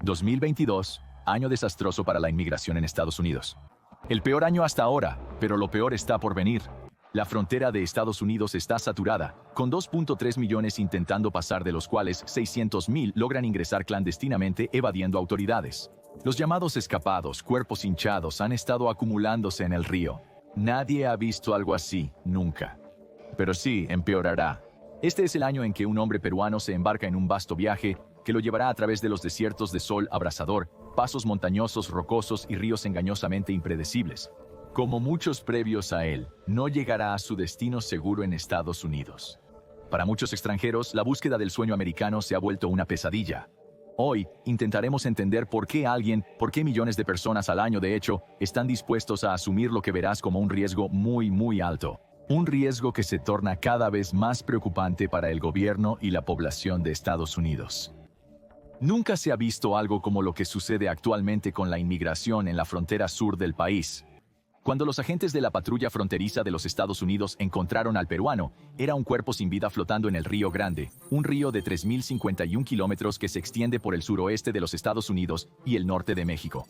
2022, año desastroso para la inmigración en Estados Unidos. El peor año hasta ahora, pero lo peor está por venir. La frontera de Estados Unidos está saturada, con 2.3 millones intentando pasar, de los cuales 600,000 logran ingresar clandestinamente evadiendo autoridades. Los llamados escapados, cuerpos hinchados, han estado acumulándose en el río. Nadie ha visto algo así, nunca. Pero sí, empeorará. Este es el año en que un hombre peruano se embarca en un vasto viaje que lo llevará a través de los desiertos de sol abrasador, pasos montañosos, rocosos y ríos engañosamente impredecibles. Como muchos previos a él, no llegará a su destino seguro en Estados Unidos. Para muchos extranjeros, la búsqueda del sueño americano se ha vuelto una pesadilla. Hoy, intentaremos entender por qué millones de personas al año, de hecho, están dispuestos a asumir lo que verás como un riesgo muy, muy alto. Un riesgo que se torna cada vez más preocupante para el gobierno y la población de Estados Unidos. Nunca se ha visto algo como lo que sucede actualmente con la inmigración en la frontera sur del país. Cuando los agentes de la patrulla fronteriza de los Estados Unidos encontraron al peruano, era un cuerpo sin vida flotando en el Río Grande, un río de 3.051 kilómetros que se extiende por el suroeste de los Estados Unidos y el norte de México.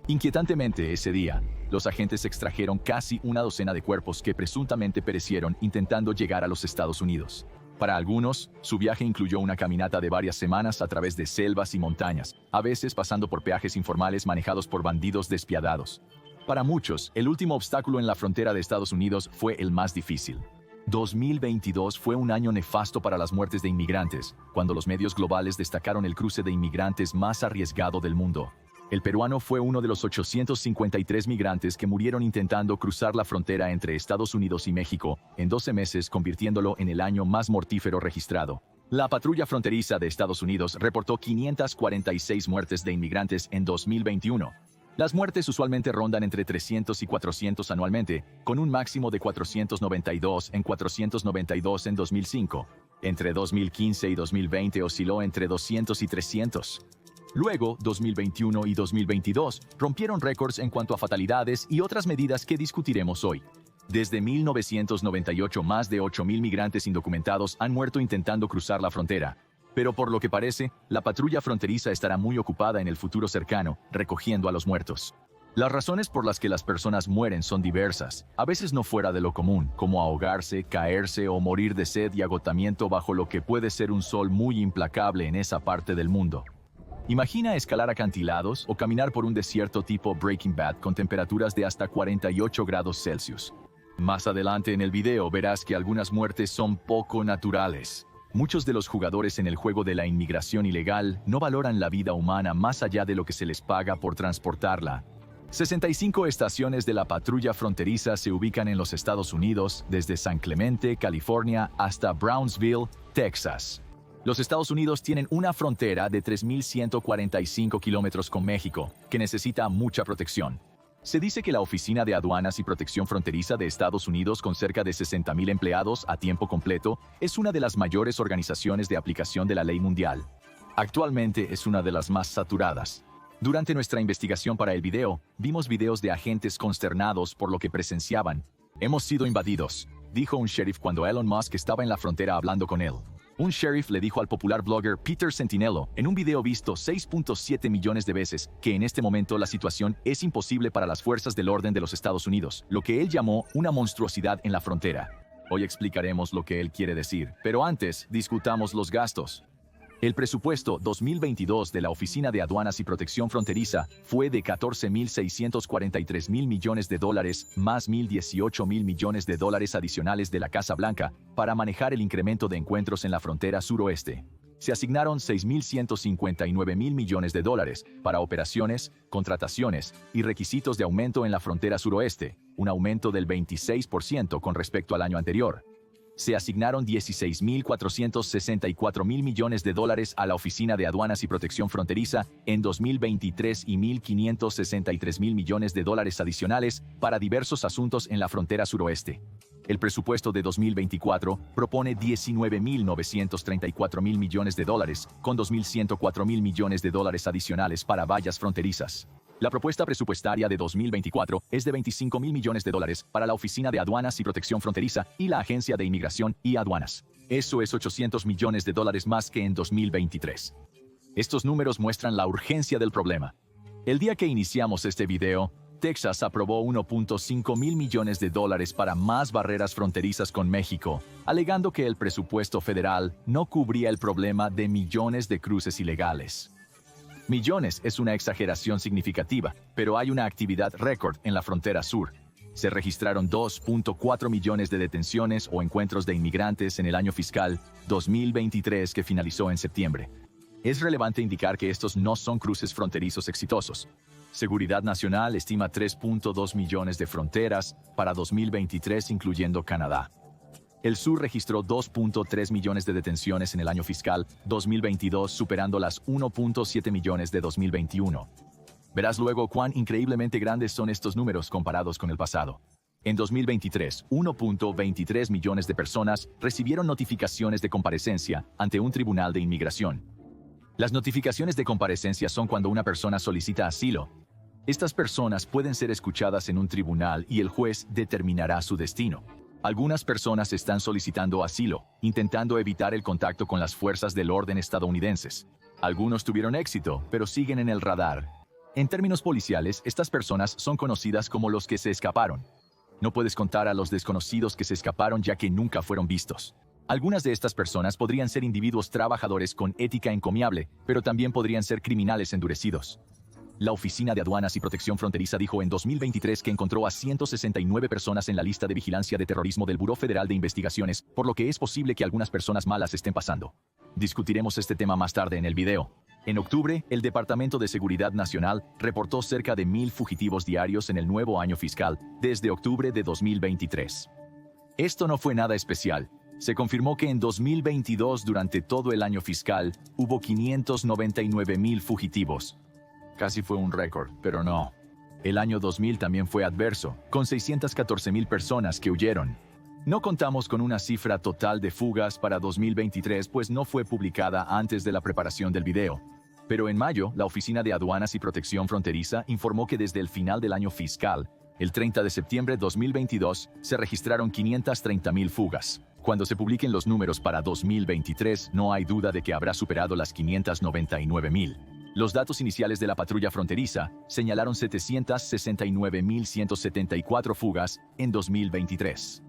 Inquietantemente, ese día, los agentes extrajeron casi una docena de cuerpos que presuntamente perecieron intentando llegar a los Estados Unidos. Para algunos, su viaje incluyó una caminata de varias semanas a través de selvas y montañas, a veces pasando por peajes informales manejados por bandidos despiadados. Para muchos, el último obstáculo en la frontera de Estados Unidos fue el más difícil. 2022 fue un año nefasto para las muertes de inmigrantes, cuando los medios globales destacaron el cruce de inmigrantes más arriesgado del mundo. El peruano fue uno de los 853 migrantes que murieron intentando cruzar la frontera entre Estados Unidos y México en 12 meses, convirtiéndolo en el año más mortífero registrado. La patrulla fronteriza de Estados Unidos reportó 546 muertes de inmigrantes en 2021. Las muertes usualmente rondan entre 300 y 400 anualmente, con un máximo de 492 en 2005. Entre 2015 y 2020 osciló entre 200 y 300. Luego, 2021 y 2022 rompieron récords en cuanto a fatalidades y otras medidas que discutiremos hoy. Desde 1998, más de 8,000 migrantes indocumentados han muerto intentando cruzar la frontera. Pero por lo que parece, la patrulla fronteriza estará muy ocupada en el futuro cercano, recogiendo a los muertos. Las razones por las que las personas mueren son diversas, a veces no fuera de lo común, como ahogarse, caerse o morir de sed y agotamiento bajo lo que puede ser un sol muy implacable en esa parte del mundo. Imagina escalar acantilados o caminar por un desierto tipo Breaking Bad con temperaturas de hasta 48 grados Celsius. Más adelante en el video verás que algunas muertes son poco naturales. Muchos de los jugadores en el juego de la inmigración ilegal no valoran la vida humana más allá de lo que se les paga por transportarla. 65 estaciones de la patrulla fronteriza se ubican en los Estados Unidos, desde San Clemente, California, hasta Brownsville, Texas. Los Estados Unidos tienen una frontera de 3.145 kilómetros con México, que necesita mucha protección. Se dice que la Oficina de Aduanas y Protección Fronteriza de Estados Unidos, con cerca de 60,000 empleados a tiempo completo, es una de las mayores organizaciones de aplicación de la ley mundial. Actualmente es una de las más saturadas. Durante nuestra investigación para el video, vimos videos de agentes consternados por lo que presenciaban. «Hemos sido invadidos», dijo un sheriff cuando Elon Musk estaba en la frontera hablando con él. Un sheriff le dijo al popular blogger Peter Sentinello, en un video visto 6.7 millones de veces, que en este momento la situación es imposible para las fuerzas del orden de los Estados Unidos, lo que él llamó una monstruosidad en la frontera. Hoy explicaremos lo que él quiere decir, pero antes, discutamos los gastos. El presupuesto 2022 de la Oficina de Aduanas y Protección Fronteriza fue de $14.643 mil millones, más $1.018 mil millones adicionales de la Casa Blanca, para manejar el incremento de encuentros en la frontera suroeste. Se asignaron $6.159 mil millones para operaciones, contrataciones y requisitos de aumento en la frontera suroeste, un aumento del 26% con respecto al año anterior. Se asignaron $16.464 mil millones a la Oficina de Aduanas y Protección Fronteriza en 2023 y $1.563 mil millones adicionales para diversos asuntos en la frontera suroeste. El presupuesto de 2024 propone $19.934 mil millones, con $2.104 mil millones adicionales para vallas fronterizas. La propuesta presupuestaria de 2024 es de $25 mil millones para la Oficina de Aduanas y Protección Fronteriza y la Agencia de Inmigración y Aduanas. Eso es $800 millones más que en 2023. Estos números muestran la urgencia del problema. El día que iniciamos este video, Texas aprobó $1.5 mil millones para más barreras fronterizas con México, alegando que el presupuesto federal no cubría el problema de millones de cruces ilegales. Millones es una exageración significativa, pero hay una actividad récord en la frontera sur. Se registraron 2.4 millones de detenciones o encuentros de inmigrantes en el año fiscal 2023 que finalizó en septiembre. Es relevante indicar que estos no son cruces fronterizos exitosos. Seguridad Nacional estima 3.2 millones de fronteras para 2023, incluyendo Canadá. El sur registró 2.3 millones de detenciones en el año fiscal 2022, superando las 1.7 millones de 2021. Verás luego cuán increíblemente grandes son estos números comparados con el pasado. En 2023, 1.23 millones de personas recibieron notificaciones de comparecencia ante un tribunal de inmigración. Las notificaciones de comparecencia son cuando una persona solicita asilo. Estas personas pueden ser escuchadas en un tribunal y el juez determinará su destino. Algunas personas están solicitando asilo, intentando evitar el contacto con las fuerzas del orden estadounidenses. Algunos tuvieron éxito, pero siguen en el radar. En términos policiales, estas personas son conocidas como los que se escaparon. No puedes contar a los desconocidos que se escaparon ya que nunca fueron vistos. Algunas de estas personas podrían ser individuos trabajadores con ética encomiable, pero también podrían ser criminales endurecidos. La Oficina de Aduanas y Protección Fronteriza dijo en 2023 que encontró a 169 personas en la lista de vigilancia de terrorismo del Buró Federal de Investigaciones, por lo que es posible que algunas personas malas estén pasando. Discutiremos este tema más tarde en el video. En octubre, el Departamento de Seguridad Nacional reportó cerca de 1,000 fugitivos diarios en el nuevo año fiscal, desde octubre de 2023. Esto no fue nada especial. Se confirmó que en 2022, durante todo el año fiscal, hubo 599,000 fugitivos. Casi fue un récord, pero no. El año 2000 también fue adverso, con 614,000 personas que huyeron. No contamos con una cifra total de fugas para 2023, pues no fue publicada antes de la preparación del video. Pero en mayo, la Oficina de Aduanas y Protección Fronteriza informó que desde el final del año fiscal, el 30 de septiembre de 2022, se registraron 530,000 fugas. Cuando se publiquen los números para 2023, no hay duda de que habrá superado las 599,000. Los datos iniciales de la patrulla fronteriza señalaron 769,174 fugas en 2023.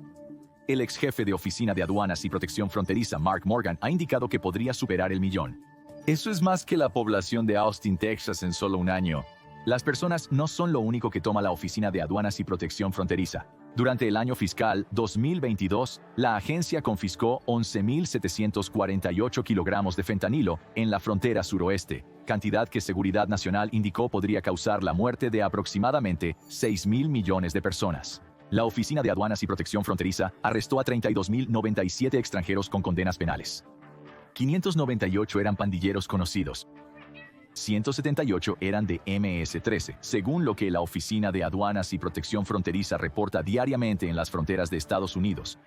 El ex jefe de Oficina de Aduanas y Protección Fronteriza, Mark Morgan, ha indicado que podría superar el millón. Eso es más que la población de Austin, Texas, en solo un año. Las personas no son lo único que toma la Oficina de Aduanas y Protección Fronteriza. Durante el año fiscal 2022, la agencia confiscó 11,748 kilogramos de fentanilo en la frontera suroeste, cantidad que Seguridad Nacional indicó podría causar la muerte de aproximadamente 6,000 millones de personas. La Oficina de Aduanas y Protección Fronteriza arrestó a 32,097 extranjeros con condenas penales. 598 eran pandilleros conocidos. 178 eran de MS-13, según lo que la Oficina de Aduanas y Protección Fronteriza reporta diariamente en las fronteras de Estados Unidos.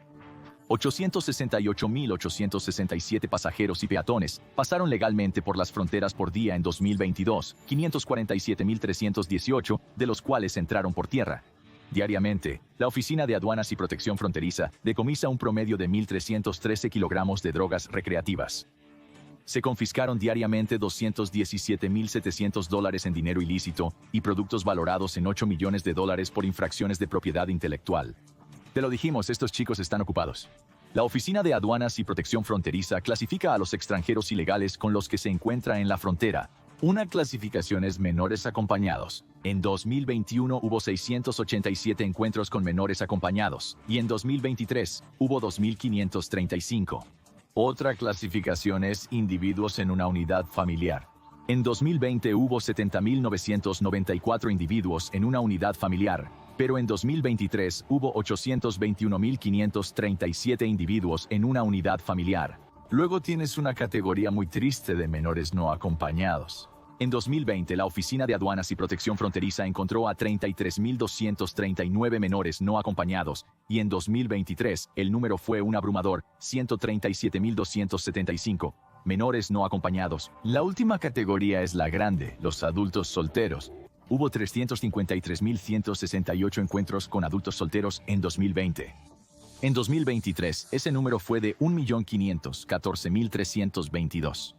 868,867 pasajeros y peatones pasaron legalmente por las fronteras por día en 2022, 547,318 de los cuales entraron por tierra. Diariamente, la Oficina de Aduanas y Protección Fronteriza decomisa un promedio de 1,313 kilogramos de drogas recreativas. Se confiscaron diariamente $217,700 en dinero ilícito y productos valorados en $8 millones por infracciones de propiedad intelectual. Te lo dijimos, estos chicos están ocupados. La Oficina de Aduanas y Protección Fronteriza clasifica a los extranjeros ilegales con los que se encuentra en la frontera. Una clasificación es menores acompañados. En 2021 hubo 687 encuentros con menores acompañados y en 2023 hubo 2,535. Otra clasificación es individuos en una unidad familiar. En 2020 hubo 70,994 individuos en una unidad familiar, pero en 2023 hubo 821,537 individuos en una unidad familiar. Luego tienes una categoría muy triste de menores no acompañados. En 2020, la Oficina de Aduanas y Protección Fronteriza encontró a 33,239 menores no acompañados, y en 2023, el número fue un abrumador, 137,275 menores no acompañados. La última categoría es la grande, los adultos solteros. Hubo 353,168 encuentros con adultos solteros en 2020. En 2023, ese número fue de 1,514,322.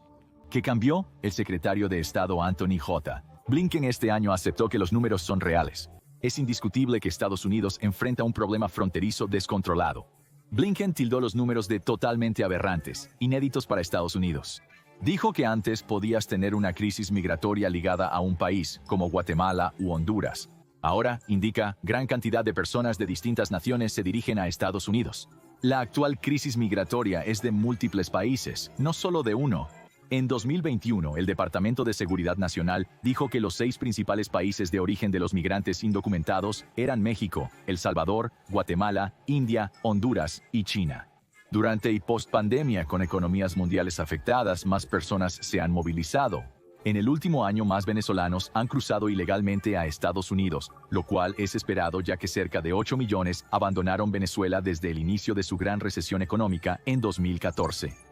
¿Qué cambió? El secretario de Estado Anthony J. Blinken este año aceptó que los números son reales. Es indiscutible que Estados Unidos enfrenta un problema fronterizo descontrolado. Blinken tildó los números de totalmente aberrantes, inéditos para Estados Unidos. Dijo que antes podías tener una crisis migratoria ligada a un país, como Guatemala u Honduras. Ahora, indica, gran cantidad de personas de distintas naciones se dirigen a Estados Unidos. La actual crisis migratoria es de múltiples países, no solo de uno. En 2021, el Departamento de Seguridad Nacional dijo que los 6 principales países de origen de los migrantes indocumentados eran México, El Salvador, Guatemala, India, Honduras y China. Durante y post-pandemia, con economías mundiales afectadas, más personas se han movilizado. En el último año, más venezolanos han cruzado ilegalmente a Estados Unidos, lo cual es esperado ya que cerca de 8 millones abandonaron Venezuela desde el inicio de su gran recesión económica en 2014.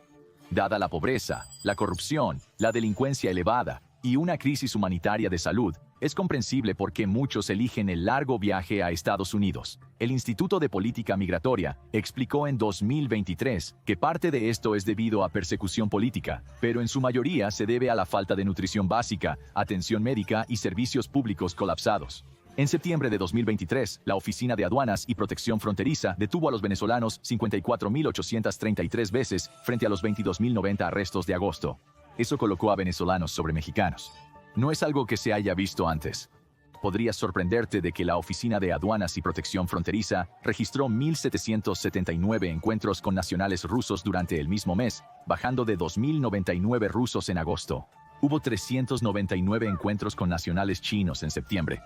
Dada la pobreza, la corrupción, la delincuencia elevada y una crisis humanitaria de salud, es comprensible por qué muchos eligen el largo viaje a Estados Unidos. El Instituto de Política Migratoria explicó en 2023 que parte de esto es debido a persecución política, pero en su mayoría se debe a la falta de nutrición básica, atención médica y servicios públicos colapsados. En septiembre de 2023, la Oficina de Aduanas y Protección Fronteriza detuvo a los venezolanos 54.833 veces frente a los 22.090 arrestos de agosto. Eso colocó a venezolanos sobre mexicanos. No es algo que se haya visto antes. Podrías sorprenderte de que la Oficina de Aduanas y Protección Fronteriza registró 1.779 encuentros con nacionales rusos durante el mismo mes, bajando de 2.099 rusos en agosto. Hubo 399 encuentros con nacionales chinos en septiembre.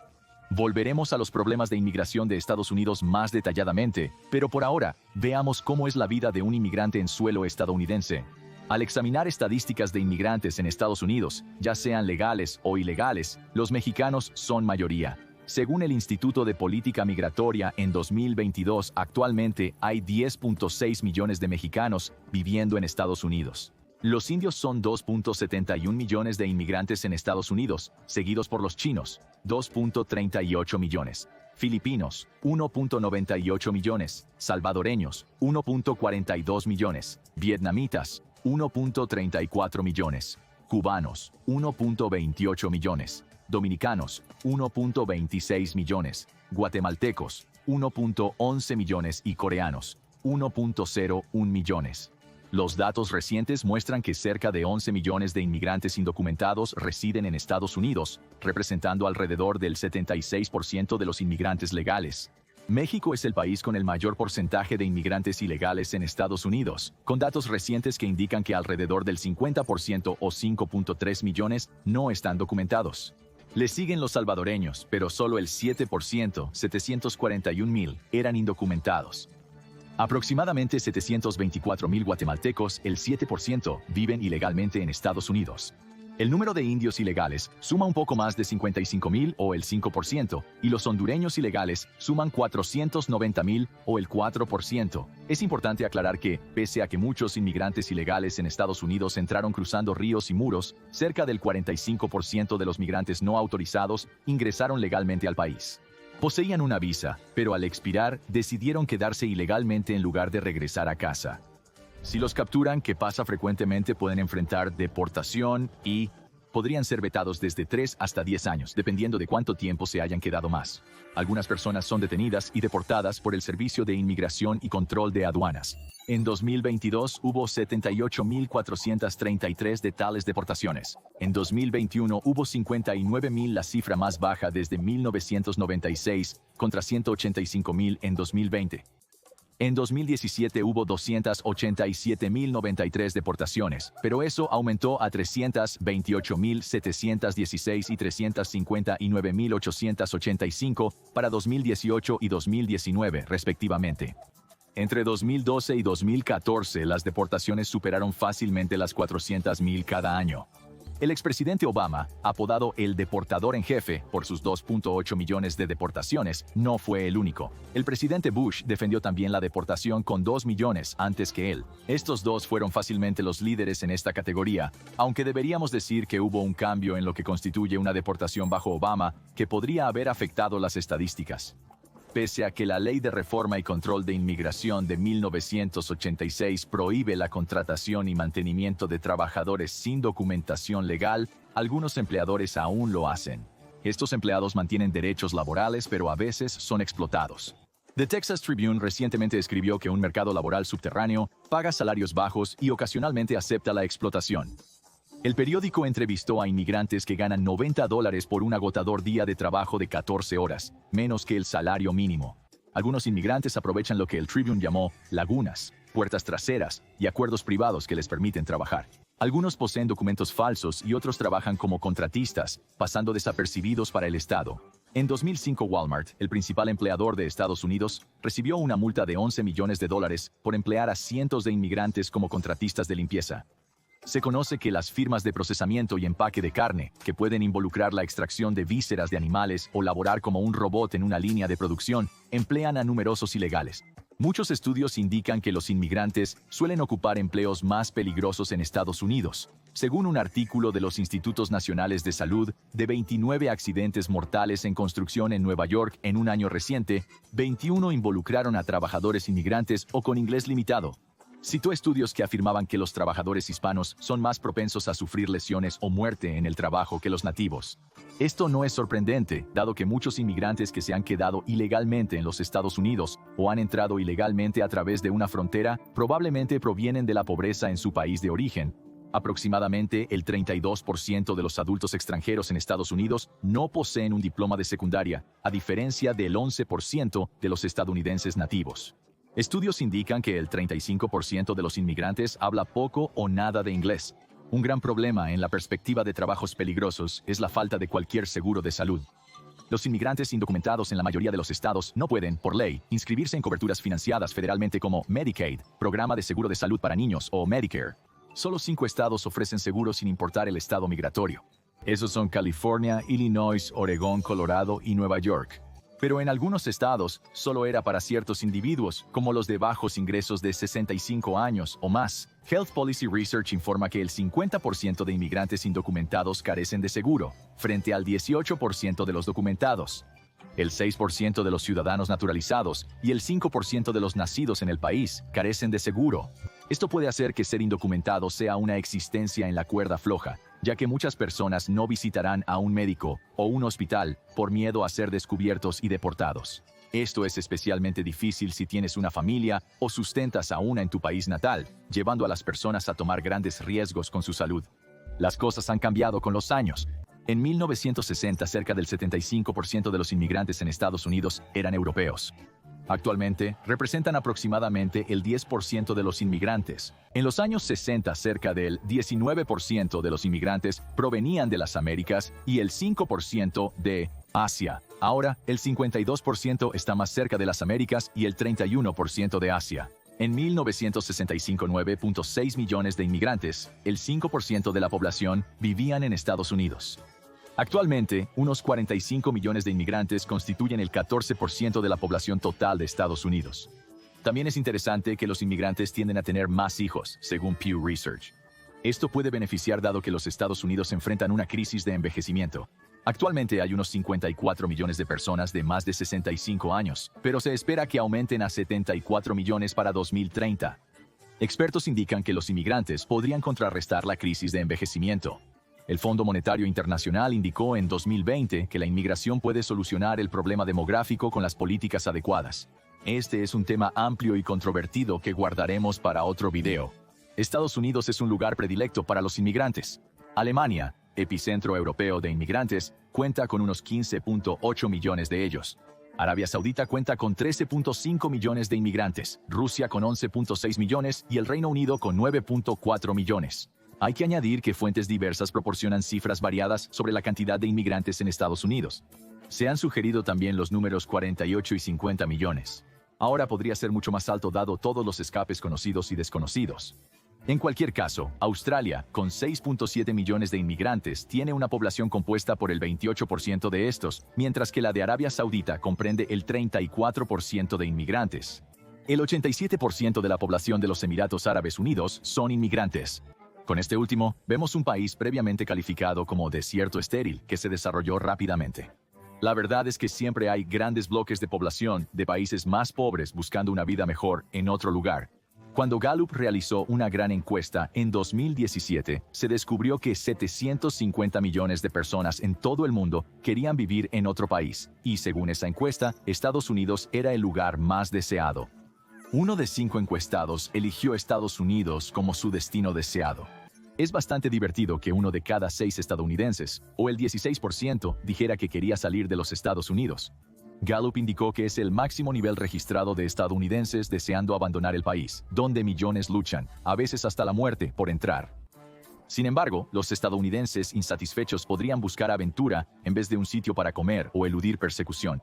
Volveremos a los problemas de inmigración de Estados Unidos más detalladamente, pero por ahora, veamos cómo es la vida de un inmigrante en suelo estadounidense. Al examinar estadísticas de inmigrantes en Estados Unidos, ya sean legales o ilegales, los mexicanos son mayoría. Según el Instituto de Política Migratoria, en 2022 actualmente hay 10.6 millones de mexicanos viviendo en Estados Unidos. Los indios son 2.71 millones de inmigrantes en Estados Unidos, seguidos por los chinos, 2.38 millones. Filipinos, 1.98 millones. Salvadoreños, 1.42 millones. Vietnamitas, 1.34 millones. Cubanos, 1.28 millones. Dominicanos, 1.26 millones. Guatemaltecos, 1.11 millones y coreanos, 1.01 millones. Los datos recientes muestran que cerca de 11 millones de inmigrantes indocumentados residen en Estados Unidos, representando alrededor del 76% de los inmigrantes legales. México es el país con el mayor porcentaje de inmigrantes ilegales en Estados Unidos, con datos recientes que indican que alrededor del 50% o 5.3 millones no están documentados. Le siguen los salvadoreños, pero solo el 7%, 741,000, eran indocumentados. Aproximadamente 724,000 guatemaltecos, el 7%, viven ilegalmente en Estados Unidos. El número de indios ilegales suma un poco más de 55,000 o el 5%, y los hondureños ilegales suman 490,000 o el 4%. Es importante aclarar que, pese a que muchos inmigrantes ilegales en Estados Unidos entraron cruzando ríos y muros, cerca del 45% de los migrantes no autorizados ingresaron legalmente al país. Poseían una visa, pero al expirar decidieron quedarse ilegalmente en lugar de regresar a casa. Si los capturan, que pasa frecuentemente, pueden enfrentar deportación y podrían ser vetados desde 3 hasta 10 años, dependiendo de cuánto tiempo se hayan quedado más. Algunas personas son detenidas y deportadas por el Servicio de Inmigración y Control de Aduanas. En 2022 hubo 78,433 de tales deportaciones. En 2021 hubo 59,000, la cifra más baja desde 1996, contra 185,000 en 2020. En 2017 hubo 287,093 deportaciones, pero eso aumentó a 328,716 y 359,885 para 2018 y 2019, respectivamente. Entre 2012 y 2014, las deportaciones superaron fácilmente las 400,000 cada año. El expresidente Obama, apodado el deportador en jefe por sus 2.8 millones de deportaciones, no fue el único. El presidente Bush defendió también la deportación con 2 millones antes que él. Estos dos fueron fácilmente los líderes en esta categoría, aunque deberíamos decir que hubo un cambio en lo que constituye una deportación bajo Obama que podría haber afectado las estadísticas. Pese a que la Ley de Reforma y Control de Inmigración de 1986 prohíbe la contratación y mantenimiento de trabajadores sin documentación legal, algunos empleadores aún lo hacen. Estos empleados mantienen derechos laborales, pero a veces son explotados. The Texas Tribune recientemente escribió que un mercado laboral subterráneo paga salarios bajos y ocasionalmente acepta la explotación. El periódico entrevistó a inmigrantes que ganan $90 por un agotador día de trabajo de 14 horas, menos que el salario mínimo. Algunos inmigrantes aprovechan lo que el Tribune llamó lagunas, puertas traseras y acuerdos privados que les permiten trabajar. Algunos poseen documentos falsos y otros trabajan como contratistas, pasando desapercibidos para el Estado. En 2005, Walmart, el principal empleador de Estados Unidos, recibió una multa de $11 millones por emplear a cientos de inmigrantes como contratistas de limpieza. Se conoce que las firmas de procesamiento y empaque de carne, que pueden involucrar la extracción de vísceras de animales o laborar como un robot en una línea de producción, emplean a numerosos ilegales. Muchos estudios indican que los inmigrantes suelen ocupar empleos más peligrosos en Estados Unidos. Según un artículo de los Institutos Nacionales de Salud, de 29 accidentes mortales en construcción en Nueva York en un año reciente, 21 involucraron a trabajadores inmigrantes o con inglés limitado. Citó estudios que afirmaban que los trabajadores hispanos son más propensos a sufrir lesiones o muerte en el trabajo que los nativos. Esto no es sorprendente, dado que muchos inmigrantes que se han quedado ilegalmente en los Estados Unidos o han entrado ilegalmente a través de una frontera probablemente provienen de la pobreza en su país de origen. Aproximadamente el 32% de los adultos extranjeros en Estados Unidos no poseen un diploma de secundaria, a diferencia del 11% de los estadounidenses nativos. Estudios indican que el 35% de los inmigrantes habla poco o nada de inglés. Un gran problema en la perspectiva de trabajos peligrosos es la falta de cualquier seguro de salud. Los inmigrantes indocumentados en la mayoría de los estados no pueden, por ley, inscribirse en coberturas financiadas federalmente como Medicaid, Programa de Seguro de Salud para Niños o Medicare. Solo 5 estados ofrecen seguro sin importar el estado migratorio. Esos son California, Illinois, Oregón, Colorado y Nueva York. Pero en algunos estados, solo era para ciertos individuos, como los de bajos ingresos de 65 años o más. Health Policy Research informa que el 50% de inmigrantes indocumentados carecen de seguro, frente al 18% de los documentados. El 6% de los ciudadanos naturalizados y el 5% de los nacidos en el país carecen de seguro. Esto puede hacer que ser indocumentado sea una existencia en la cuerda floja, ya que muchas personas no visitarán a un médico o un hospital por miedo a ser descubiertos y deportados. Esto es especialmente difícil si tienes una familia o sustentas a una en tu país natal, llevando a las personas a tomar grandes riesgos con su salud. Las cosas han cambiado con los años. En 1960, cerca del 75% de los inmigrantes en Estados Unidos eran europeos. Actualmente, representan aproximadamente el 10% de los inmigrantes. En los años 60, cerca del 19% de los inmigrantes provenían de las Américas y el 5% de Asia. Ahora, el 52% está más cerca de las Américas y el 31% de Asia. En 1965, 9.6 millones de inmigrantes, el 5% de la población, vivían en Estados Unidos. Actualmente, unos 45 millones de inmigrantes constituyen el 14% de la población total de Estados Unidos. También es interesante que los inmigrantes tienden a tener más hijos, según Pew Research. Esto puede beneficiar dado que los Estados Unidos enfrentan una crisis de envejecimiento. Actualmente hay unos 54 millones de personas de más de 65 años, pero se espera que aumenten a 74 millones para 2030. Expertos indican que los inmigrantes podrían contrarrestar la crisis de envejecimiento. El Fondo Monetario Internacional indicó en 2020 que la inmigración puede solucionar el problema demográfico con las políticas adecuadas. Este es un tema amplio y controvertido que guardaremos para otro video. Estados Unidos es un lugar predilecto para los inmigrantes. Alemania, epicentro europeo de inmigrantes, cuenta con unos 15.8 millones de ellos. Arabia Saudita cuenta con 13.5 millones de inmigrantes, Rusia con 11.6 millones y el Reino Unido con 9.4 millones. Hay que añadir que fuentes diversas proporcionan cifras variadas sobre la cantidad de inmigrantes en Estados Unidos. Se han sugerido también los números 48 y 50 millones. Ahora podría ser mucho más alto dado todos los escapes conocidos y desconocidos. En cualquier caso, Australia, con 6.7 millones de inmigrantes, tiene una población compuesta por el 28% de estos, mientras que la de Arabia Saudita comprende el 34% de inmigrantes. El 87% de la población de los Emiratos Árabes Unidos son inmigrantes. Con este último, vemos un país previamente calificado como desierto estéril que se desarrolló rápidamente. La verdad es que siempre hay grandes bloques de población de países más pobres buscando una vida mejor en otro lugar. Cuando Gallup realizó una gran encuesta en 2017, se descubrió que 750 millones de personas en todo el mundo querían vivir en otro país, y según esa encuesta, Estados Unidos era el lugar más deseado. 1 de 5 encuestados eligió Estados Unidos como su destino deseado. Es bastante divertido que 1 de cada 6 estadounidenses, o el 16%, dijera que quería salir de los Estados Unidos. Gallup indicó que es el máximo nivel registrado de estadounidenses deseando abandonar el país, donde millones luchan, a veces hasta la muerte, por entrar. Sin embargo, los estadounidenses insatisfechos podrían buscar aventura en vez de un sitio para comer o eludir persecución.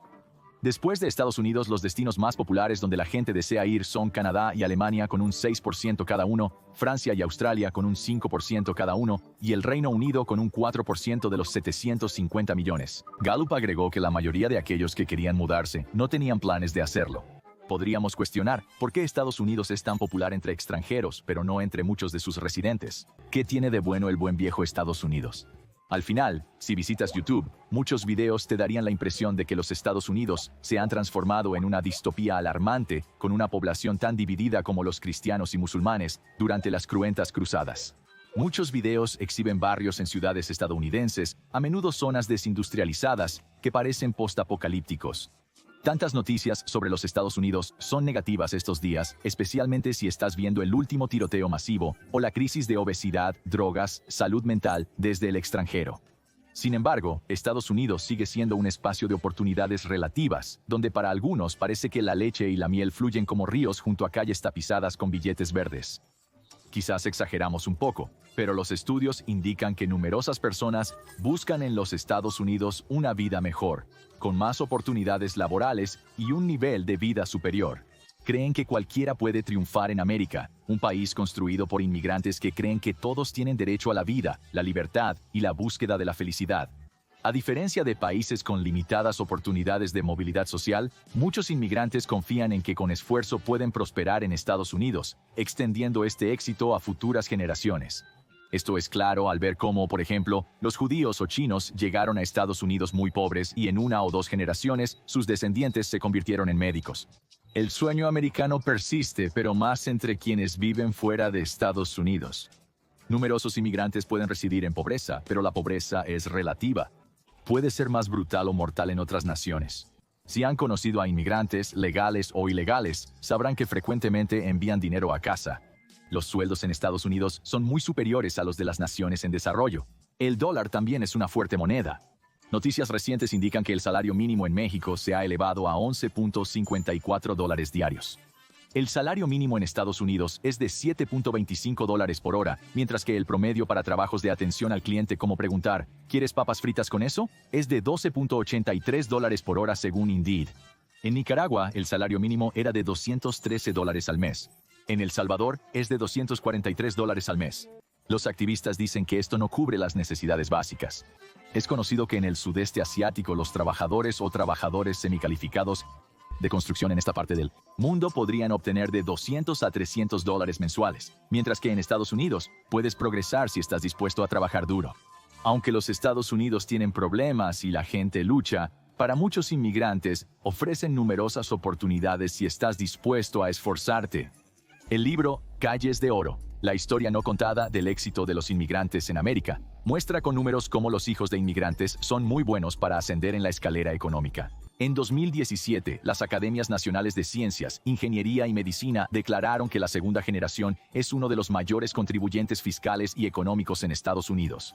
Después de Estados Unidos, los destinos más populares donde la gente desea ir son Canadá y Alemania con un 6% cada uno, Francia y Australia con un 5% cada uno, y el Reino Unido con un 4% de los 750 millones. Gallup agregó que la mayoría de aquellos que querían mudarse no tenían planes de hacerlo. Podríamos cuestionar por qué Estados Unidos es tan popular entre extranjeros, pero no entre muchos de sus residentes. ¿Qué tiene de bueno el buen viejo Estados Unidos? Al final, si visitas YouTube, muchos videos te darían la impresión de que los Estados Unidos se han transformado en una distopía alarmante, con una población tan dividida como los cristianos y musulmanes durante las cruentas cruzadas. Muchos videos exhiben barrios en ciudades estadounidenses, a menudo zonas desindustrializadas, que parecen postapocalípticos. Tantas noticias sobre los Estados Unidos son negativas estos días, especialmente si estás viendo el último tiroteo masivo o la crisis de obesidad, drogas, salud mental desde el extranjero. Sin embargo, Estados Unidos sigue siendo un espacio de oportunidades relativas, donde para algunos parece que la leche y la miel fluyen como ríos junto a calles tapizadas con billetes verdes. Quizás exageramos un poco, pero los estudios indican que numerosas personas buscan en los Estados Unidos una vida mejor, con más oportunidades laborales y un nivel de vida superior. Creen que cualquiera puede triunfar en América, un país construido por inmigrantes que creen que todos tienen derecho a la vida, la libertad y la búsqueda de la felicidad. A diferencia de países con limitadas oportunidades de movilidad social, muchos inmigrantes confían en que con esfuerzo pueden prosperar en Estados Unidos, extendiendo este éxito a futuras generaciones. Esto es claro al ver cómo, por ejemplo, los judíos o chinos llegaron a Estados Unidos muy pobres y en 1 o 2 generaciones sus descendientes se convirtieron en médicos. El sueño americano persiste, pero más entre quienes viven fuera de Estados Unidos. Numerosos inmigrantes pueden residir en pobreza, pero la pobreza es relativa. Puede ser más brutal o mortal en otras naciones. Si han conocido a inmigrantes, legales o ilegales, sabrán que frecuentemente envían dinero a casa. Los sueldos en Estados Unidos son muy superiores a los de las naciones en desarrollo. El dólar también es una fuerte moneda. Noticias recientes indican que el salario mínimo en México se ha elevado a $11.54 diarios. El salario mínimo en Estados Unidos es de $7.25 por hora, mientras que el promedio para trabajos de atención al cliente como preguntar, ¿quieres papas fritas con eso?, es de $12.83 por hora según Indeed. En Nicaragua, el salario mínimo era de $213 al mes. En El Salvador, es de $243 al mes. Los activistas dicen que esto no cubre las necesidades básicas. Es conocido que en el sudeste asiático los trabajadores o trabajadores semicalificados de construcción en esta parte del mundo podrían obtener de $200 a $300 mensuales, mientras que en Estados Unidos puedes progresar si estás dispuesto a trabajar duro. Aunque los Estados Unidos tienen problemas y la gente lucha, para muchos inmigrantes ofrecen numerosas oportunidades si estás dispuesto a esforzarte. El libro Calles de Oro, la historia no contada del éxito de los inmigrantes en América, muestra con números cómo los hijos de inmigrantes son muy buenos para ascender en la escalera económica. En 2017, las Academias Nacionales de Ciencias, Ingeniería y Medicina declararon que la segunda generación es uno de los mayores contribuyentes fiscales y económicos en Estados Unidos.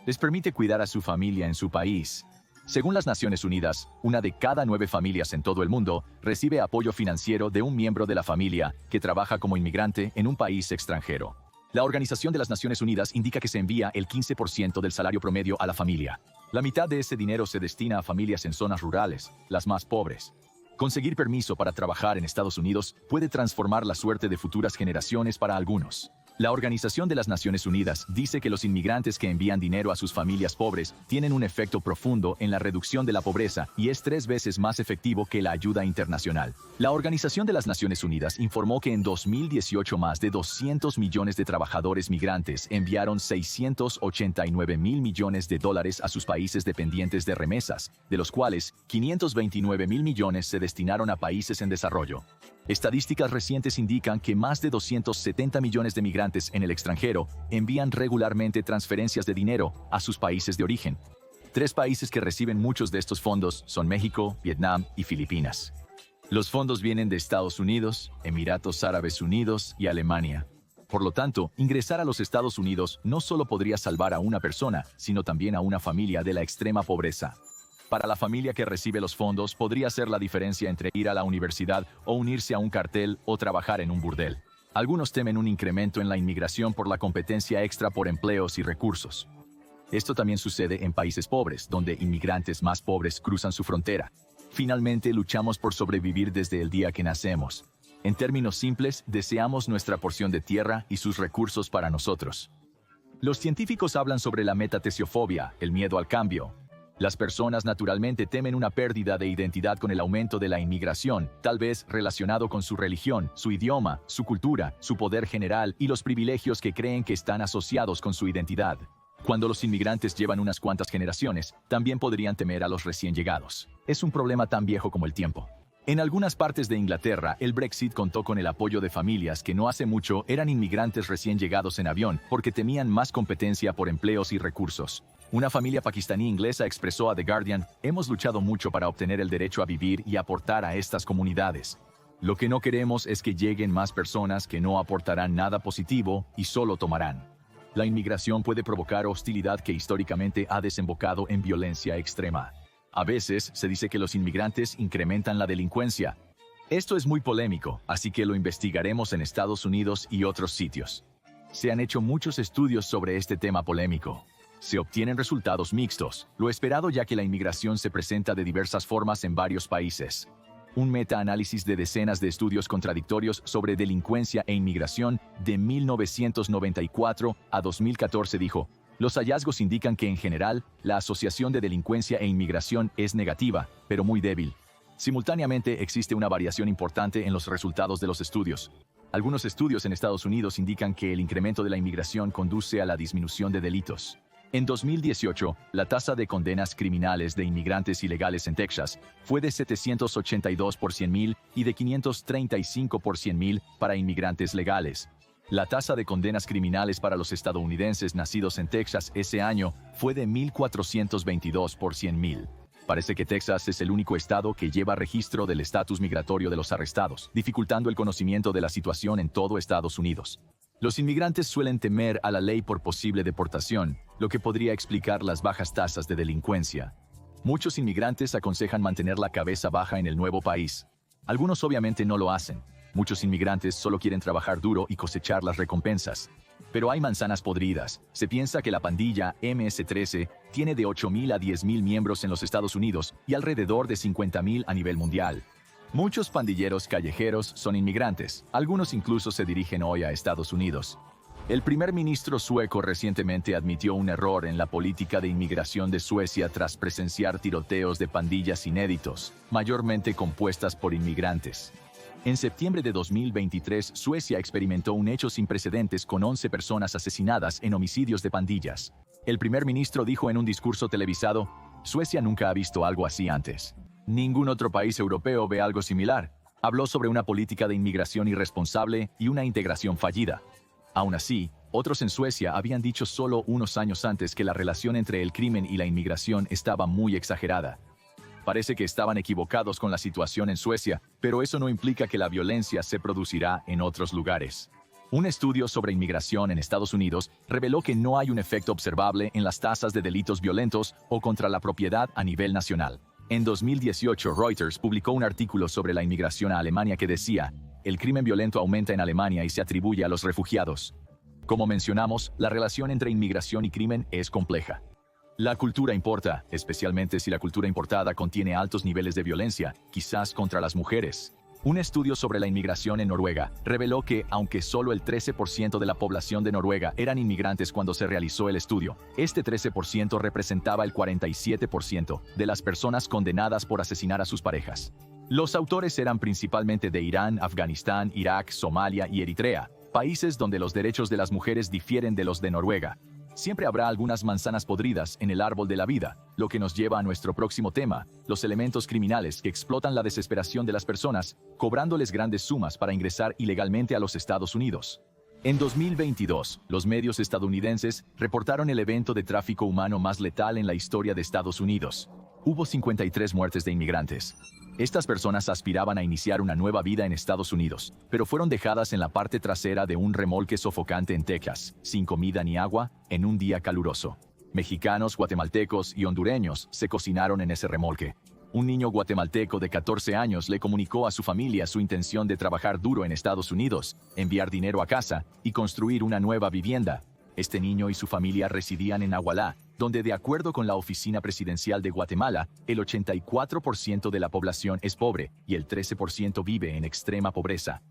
Les permite cuidar a su familia en su país. Según las Naciones Unidas, 1 de cada 9 familias en todo el mundo recibe apoyo financiero de un miembro de la familia que trabaja como inmigrante en un país extranjero. La Organización de las Naciones Unidas indica que se envía el 15% del salario promedio a la familia. La mitad de ese dinero se destina a familias en zonas rurales, las más pobres. Conseguir permiso para trabajar en Estados Unidos puede transformar la suerte de futuras generaciones para algunos. La Organización de las Naciones Unidas dice que los inmigrantes que envían dinero a sus familias pobres tienen un efecto profundo en la reducción de la pobreza y es 3 veces más efectivo que la ayuda internacional. La Organización de las Naciones Unidas informó que en 2018 más de 200 millones de trabajadores migrantes enviaron 689 mil millones de dólares a sus países dependientes de remesas, de los cuales 529 mil millones se destinaron a países en desarrollo. Estadísticas recientes indican que más de 270 millones de migrantes en el extranjero envían regularmente transferencias de dinero a sus países de origen. 3 países que reciben muchos de estos fondos son México, Vietnam y Filipinas. Los fondos vienen de Estados Unidos, Emiratos Árabes Unidos y Alemania. Por lo tanto, ingresar a los Estados Unidos no solo podría salvar a una persona, sino también a una familia de la extrema pobreza. Para la familia que recibe los fondos podría ser la diferencia entre ir a la universidad o unirse a un cartel o trabajar en un burdel. Algunos temen un incremento en la inmigración por la competencia extra por empleos y recursos. Esto también sucede en países pobres, donde inmigrantes más pobres cruzan su frontera. Finalmente, luchamos por sobrevivir desde el día que nacemos. En términos simples, deseamos nuestra porción de tierra y sus recursos para nosotros. Los científicos hablan sobre la metatesiofobia, el miedo al cambio. Las personas naturalmente temen una pérdida de identidad con el aumento de la inmigración, tal vez relacionado con su religión, su idioma, su cultura, su poder general y los privilegios que creen que están asociados con su identidad. Cuando los inmigrantes llevan unas cuantas generaciones, también podrían temer a los recién llegados. Es un problema tan viejo como el tiempo. En algunas partes de Inglaterra, el Brexit contó con el apoyo de familias que no hace mucho eran inmigrantes recién llegados en avión porque temían más competencia por empleos y recursos. Una familia pakistaní inglesa expresó a The Guardian: "Hemos luchado mucho para obtener el derecho a vivir y aportar a estas comunidades. Lo que no queremos es que lleguen más personas que no aportarán nada positivo y solo tomarán". La inmigración puede provocar hostilidad que históricamente ha desembocado en violencia extrema. A veces se dice que los inmigrantes incrementan la delincuencia. Esto es muy polémico, así que lo investigaremos en Estados Unidos y otros sitios. Se han hecho muchos estudios sobre este tema polémico. Se obtienen resultados mixtos, lo esperado ya que la inmigración se presenta de diversas formas en varios países. Un metaanálisis de decenas de estudios contradictorios sobre delincuencia e inmigración de 1994 a 2014 dijo: "Los hallazgos indican que en general, la asociación de delincuencia e inmigración es negativa, pero muy débil. Simultáneamente existe una variación importante en los resultados de los estudios. Algunos estudios en Estados Unidos indican que el incremento de la inmigración conduce a la disminución de delitos. En 2018, la tasa de condenas criminales de inmigrantes ilegales en Texas fue de 782 por 100.000 y de 535 por 100.000 para inmigrantes legales. La tasa de condenas criminales para los estadounidenses nacidos en Texas ese año fue de 1.422 por 100.000. Parece que Texas es el único estado que lleva registro del estatus migratorio de los arrestados, dificultando el conocimiento de la situación en todo Estados Unidos. Los inmigrantes suelen temer a la ley por posible deportación, lo que podría explicar las bajas tasas de delincuencia. Muchos inmigrantes aconsejan mantener la cabeza baja en el nuevo país. Algunos obviamente no lo hacen. Muchos inmigrantes solo quieren trabajar duro y cosechar las recompensas. Pero hay manzanas podridas. Se piensa que la pandilla MS-13 tiene de 8.000 a 10.000 miembros en los Estados Unidos y alrededor de 50.000 a nivel mundial. Muchos pandilleros callejeros son inmigrantes. Algunos incluso se dirigen hoy a Estados Unidos. El primer ministro sueco recientemente admitió un error en la política de inmigración de Suecia tras presenciar tiroteos de pandillas inéditos, mayormente compuestas por inmigrantes. En septiembre de 2023, Suecia experimentó un hecho sin precedentes con 11 personas asesinadas en homicidios de pandillas. El primer ministro dijo en un discurso televisado: "Suecia nunca ha visto algo así antes. Ningún otro país europeo ve algo similar". Habló sobre una política de inmigración irresponsable y una integración fallida. Aún así, otros en Suecia habían dicho solo unos años antes que la relación entre el crimen y la inmigración estaba muy exagerada. Parece que estaban equivocados con la situación en Suecia, pero eso no implica que la violencia se producirá en otros lugares. Un estudio sobre inmigración en Estados Unidos reveló que no hay un efecto observable en las tasas de delitos violentos o contra la propiedad a nivel nacional. En 2018, Reuters publicó un artículo sobre la inmigración a Alemania que decía: "El crimen violento aumenta en Alemania y se atribuye a los refugiados". Como mencionamos, la relación entre inmigración y crimen es compleja. La cultura importa, especialmente si la cultura importada contiene altos niveles de violencia, quizás contra las mujeres. Un estudio sobre la inmigración en Noruega reveló que, aunque solo el 13% de la población de Noruega eran inmigrantes cuando se realizó el estudio, este 13% representaba el 47% de las personas condenadas por asesinar a sus parejas. Los autores eran principalmente de Irán, Afganistán, Irak, Somalia y Eritrea, países donde los derechos de las mujeres difieren de los de Noruega. Siempre habrá algunas manzanas podridas en el árbol de la vida, lo que nos lleva a nuestro próximo tema, los elementos criminales que explotan la desesperación de las personas, cobrándoles grandes sumas para ingresar ilegalmente a los Estados Unidos. En 2022, los medios estadounidenses reportaron el evento de tráfico humano más letal en la historia de Estados Unidos. Hubo 53 muertes de inmigrantes. Estas personas aspiraban a iniciar una nueva vida en Estados Unidos, pero fueron dejadas en la parte trasera de un remolque sofocante en Texas, sin comida ni agua, en un día caluroso. Mexicanos, guatemaltecos y hondureños se cocinaron en ese remolque. Un niño guatemalteco de 14 años le comunicó a su familia su intención de trabajar duro en Estados Unidos, enviar dinero a casa y construir una nueva vivienda. Este niño y su familia residían en Agualá, donde de acuerdo con la Oficina Presidencial de Guatemala, el 84% de la población es pobre y el 13% vive en extrema pobreza.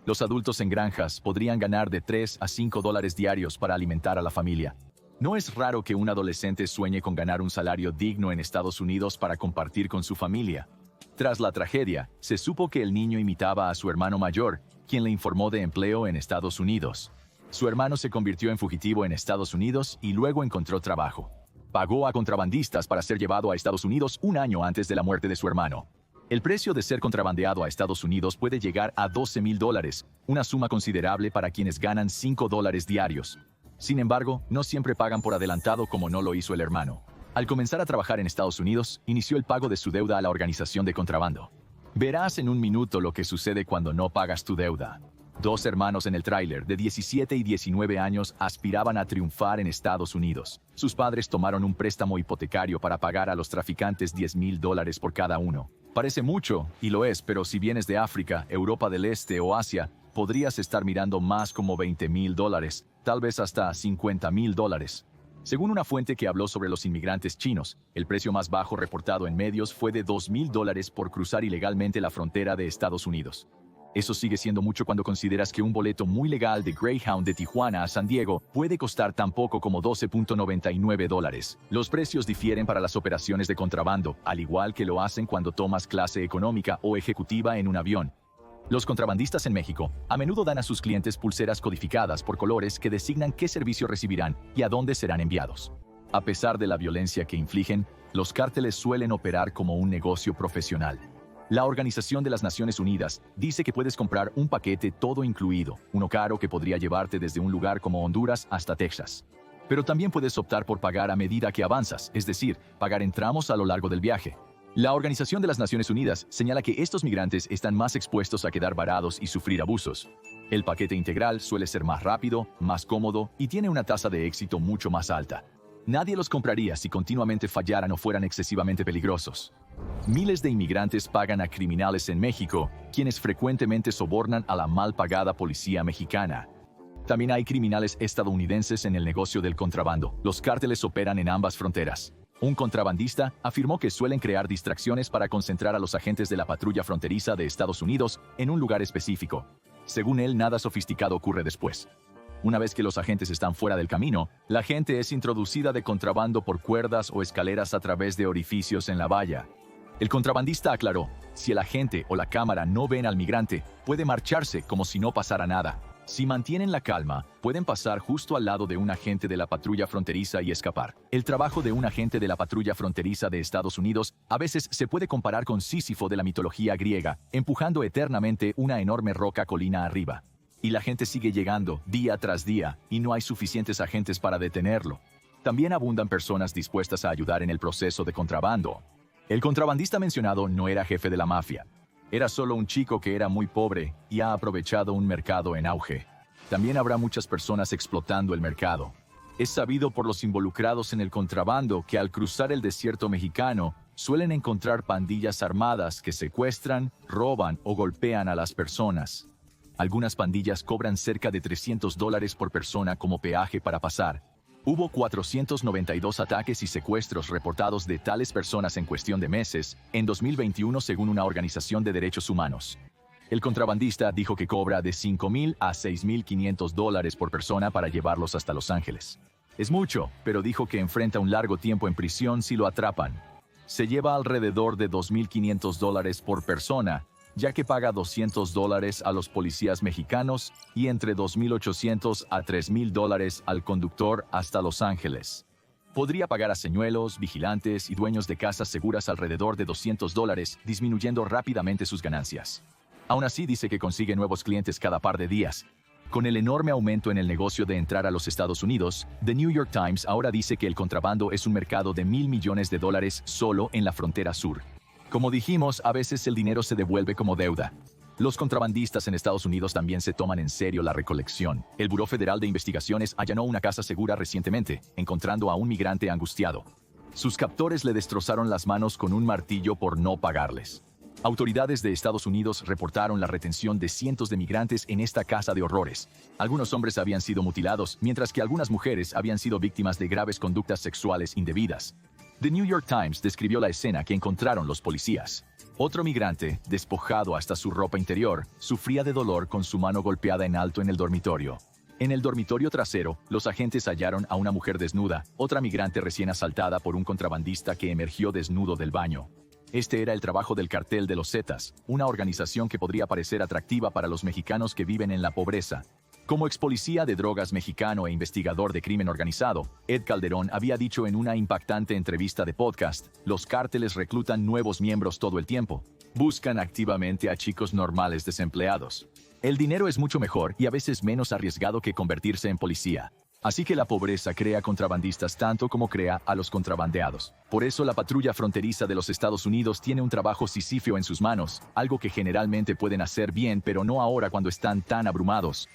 Los adultos en granjas podrían ganar de $3 a $5 diarios para alimentar a la familia. No es raro que un adolescente sueñe con ganar un salario digno en Estados Unidos para compartir con su familia. Tras la tragedia, se supo que el niño imitaba a su hermano mayor, quien le informó de empleo en Estados Unidos. Su hermano se convirtió en fugitivo en Estados Unidos y luego encontró trabajo. Pagó a contrabandistas para ser llevado a Estados Unidos un año antes de la muerte de su hermano. El precio de ser contrabandeado a Estados Unidos puede llegar a $12,000, una suma considerable para quienes ganan $5 diarios. Sin embargo, no siempre pagan por adelantado como no lo hizo el hermano. Al comenzar a trabajar en Estados Unidos, inició el pago de su deuda a la organización de contrabando. Verás en un minuto lo que sucede cuando no pagas tu deuda. Dos hermanos en el tráiler, de 17 y 19 años, aspiraban a triunfar en Estados Unidos. Sus padres tomaron un préstamo hipotecario para pagar a los traficantes $10,000 por cada uno. Parece mucho, y lo es, pero si vienes de África, Europa del Este o Asia, podrías estar mirando más como $20,000, tal vez hasta $50,000. Según una fuente que habló sobre los inmigrantes chinos, el precio más bajo reportado en medios fue de $2,000 por cruzar ilegalmente la frontera de Estados Unidos. Eso sigue siendo mucho cuando consideras que un boleto muy legal de Greyhound de Tijuana a San Diego puede costar tan poco como $12.99. Los precios difieren para las operaciones de contrabando, al igual que lo hacen cuando tomas clase económica o ejecutiva en un avión. Los contrabandistas en México a menudo dan a sus clientes pulseras codificadas por colores que designan qué servicio recibirán y a dónde serán enviados. A pesar de la violencia que infligen, los cárteles suelen operar como un negocio profesional. La Organización de las Naciones Unidas dice que puedes comprar un paquete todo incluido, uno caro que podría llevarte desde un lugar como Honduras hasta Texas. Pero también puedes optar por pagar a medida que avanzas, es decir, pagar en tramos a lo largo del viaje. La Organización de las Naciones Unidas señala que estos migrantes están más expuestos a quedar varados y sufrir abusos. El paquete integral suele ser más rápido, más cómodo y tiene una tasa de éxito mucho más alta. Nadie los compraría si continuamente fallaran o fueran excesivamente peligrosos. Miles de inmigrantes pagan a criminales en México, quienes frecuentemente sobornan a la mal pagada policía mexicana. También hay criminales estadounidenses en el negocio del contrabando. Los cárteles operan en ambas fronteras. Un contrabandista afirmó que suelen crear distracciones para concentrar a los agentes de la patrulla fronteriza de Estados Unidos en un lugar específico. Según él, nada sofisticado ocurre después. Una vez que los agentes están fuera del camino, la gente es introducida de contrabando por cuerdas o escaleras a través de orificios en la valla. El contrabandista aclaró, si el agente o la cámara no ven al migrante, puede marcharse como si no pasara nada. Si mantienen la calma, pueden pasar justo al lado de un agente de la patrulla fronteriza y escapar. El trabajo de un agente de la patrulla fronteriza de Estados Unidos a veces se puede comparar con Sísifo de la mitología griega, empujando eternamente una enorme roca colina arriba. Y la gente sigue llegando, día tras día, y no hay suficientes agentes para detenerlo. También abundan personas dispuestas a ayudar en el proceso de contrabando. El contrabandista mencionado no era jefe de la mafia. Era solo un chico que era muy pobre y ha aprovechado un mercado en auge. También habrá muchas personas explotando el mercado. Es sabido por los involucrados en el contrabando que al cruzar el desierto mexicano, suelen encontrar pandillas armadas que secuestran, roban o golpean a las personas. Algunas pandillas cobran cerca de $300 por persona como peaje para pasar. Hubo 492 ataques y secuestros reportados de tales personas en cuestión de meses, en 2021 según una organización de derechos humanos. El contrabandista dijo que cobra de $5,000 a $6,500 por persona para llevarlos hasta Los Ángeles. Es mucho, pero dijo que enfrenta un largo tiempo en prisión si lo atrapan. Se lleva alrededor de $2,500 por persona, ya que paga $200 a los policías mexicanos y entre $2,800 a $3,000 al conductor hasta Los Ángeles. Podría pagar a señuelos, vigilantes y dueños de casas seguras alrededor de $200, disminuyendo rápidamente sus ganancias. Aún así, dice que consigue nuevos clientes cada par de días. Con el enorme aumento en el negocio de entrar a los Estados Unidos, The New York Times ahora dice que el contrabando es un mercado de $1,000 millones solo en la frontera sur. Como dijimos, a veces el dinero se devuelve como deuda. Los contrabandistas en Estados Unidos también se toman en serio la recolección. El Buró Federal de Investigaciones allanó una casa segura recientemente, encontrando a un migrante angustiado. Sus captores le destrozaron las manos con un martillo por no pagarles. Autoridades de Estados Unidos reportaron la retención de cientos de migrantes en esta casa de horrores. Algunos hombres habían sido mutilados, mientras que algunas mujeres habían sido víctimas de graves conductas sexuales indebidas. The New York Times describió la escena que encontraron los policías. Otro migrante, despojado hasta su ropa interior, sufría de dolor con su mano golpeada en alto en el dormitorio. En el dormitorio trasero, los agentes hallaron a una mujer desnuda, otra migrante recién asaltada por un contrabandista que emergió desnudo del baño. Este era el trabajo del Cartel de los Zetas, una organización que podría parecer atractiva para los mexicanos que viven en la pobreza. Como expolicía de drogas mexicano e investigador de crimen organizado, Ed Calderón había dicho en una impactante entrevista de podcast, los cárteles reclutan nuevos miembros todo el tiempo. Buscan activamente a chicos normales desempleados. El dinero es mucho mejor y a veces menos arriesgado que convertirse en policía. Así que la pobreza crea contrabandistas tanto como crea a los contrabandeados. Por eso la patrulla fronteriza de los Estados Unidos tiene un trabajo sisífio en sus manos, algo que generalmente pueden hacer bien, pero no ahora cuando están tan abrumados.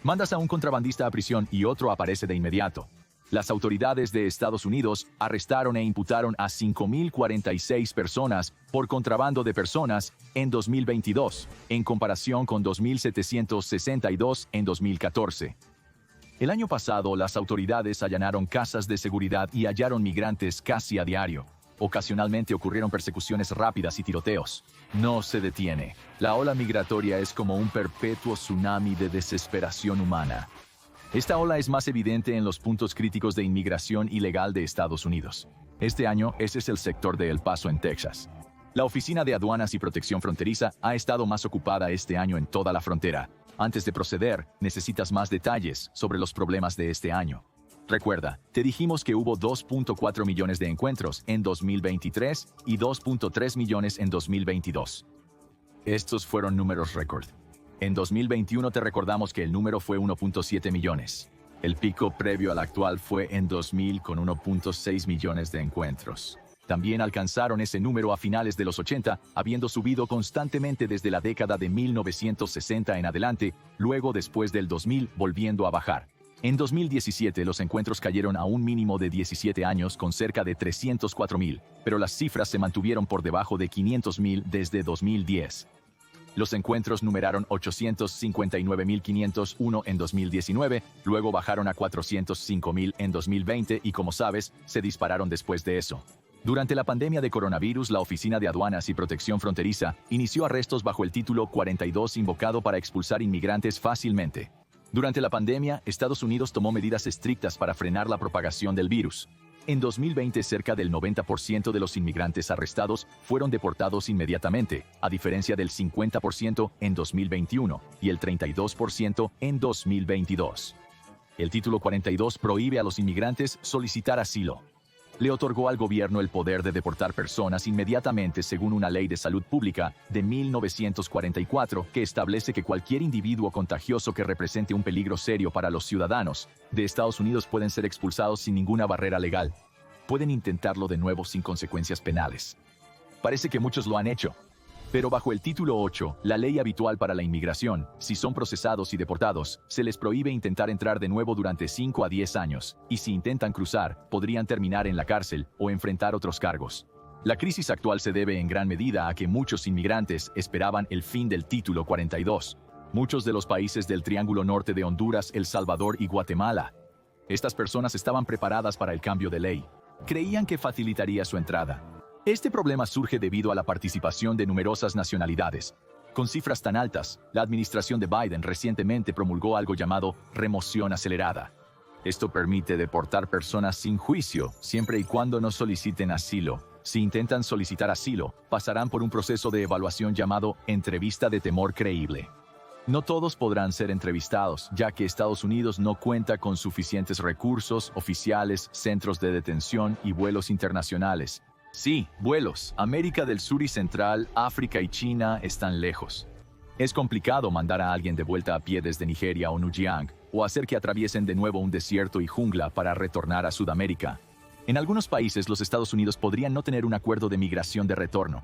Mandas a un contrabandista a prisión y otro aparece de inmediato. Las autoridades de Estados Unidos arrestaron e imputaron a 5,046 personas por contrabando de personas en 2022, en comparación con 2,762 en 2014. El año pasado, las autoridades allanaron casas de seguridad y hallaron migrantes casi a diario. Ocasionalmente ocurrieron persecuciones rápidas y tiroteos. No se detiene. La ola migratoria es como un perpetuo tsunami de desesperación humana. Esta ola es más evidente en los puntos críticos de inmigración ilegal de Estados Unidos. Este año, ese es el sector de El Paso, en Texas. La Oficina de Aduanas y Protección Fronteriza ha estado más ocupada este año en toda la frontera. Antes de proceder, necesitas más detalles sobre los problemas de este año. Recuerda, te dijimos que hubo 2.4 millones de encuentros en 2023 y 2.3 millones en 2022. Estos fueron números récord. En 2021 te recordamos que el número fue 1.7 millones. El pico previo al actual fue en 2000 con 1.6 millones de encuentros. También alcanzaron ese número a finales de los 80, habiendo subido constantemente desde la década de 1960 en adelante, luego después del 2000 volviendo a bajar. En 2017 los encuentros cayeron a un mínimo de 17 años con cerca de 304,000, pero las cifras se mantuvieron por debajo de 500,000 desde 2010. Los encuentros numeraron 859,501 en 2019, luego bajaron a 405,000 en 2020 y, como sabes, se dispararon después de eso. Durante la pandemia de coronavirus, la Oficina de Aduanas y Protección Fronteriza inició arrestos bajo el título 42 invocado para expulsar inmigrantes fácilmente. Durante la pandemia, Estados Unidos tomó medidas estrictas para frenar la propagación del virus. En 2020, cerca del 90% de los inmigrantes arrestados fueron deportados inmediatamente, a diferencia del 50% en 2021 y el 32% en 2022. El título 42 prohíbe a los inmigrantes solicitar asilo. Le otorgó al gobierno el poder de deportar personas inmediatamente según una ley de salud pública de 1944 que establece que cualquier individuo contagioso que represente un peligro serio para los ciudadanos de Estados Unidos pueden ser expulsados sin ninguna barrera legal. Pueden intentarlo de nuevo sin consecuencias penales. Parece que muchos lo han hecho. Pero bajo el título 8, la ley habitual para la inmigración, si son procesados y deportados, se les prohíbe intentar entrar de nuevo durante 5 a 10 años, y si intentan cruzar, podrían terminar en la cárcel o enfrentar otros cargos. La crisis actual se debe en gran medida a que muchos inmigrantes esperaban el fin del título 42. Muchos de los países del Triángulo Norte de Honduras, El Salvador y Guatemala. Estas personas estaban preparadas para el cambio de ley. Creían que facilitaría su entrada. Este problema surge debido a la participación de numerosas nacionalidades, Con cifras tan altas, la administración de Biden recientemente promulgó algo llamado remoción acelerada. Esto permite deportar personas sin juicio, siempre y cuando no soliciten asilo. Si intentan solicitar asilo, pasarán por un proceso de evaluación llamado entrevista de temor creíble. No todos podrán ser entrevistados, ya que Estados Unidos no cuenta con suficientes recursos, oficiales, centros de detención y vuelos internacionales. Sí, vuelos. América del Sur y Central, África y China están lejos. Es complicado mandar a alguien de vuelta a pie desde Nigeria o Nujiang, o hacer que atraviesen de nuevo un desierto y jungla para retornar a Sudamérica. En algunos países, los Estados Unidos podrían no tener un acuerdo de migración de retorno.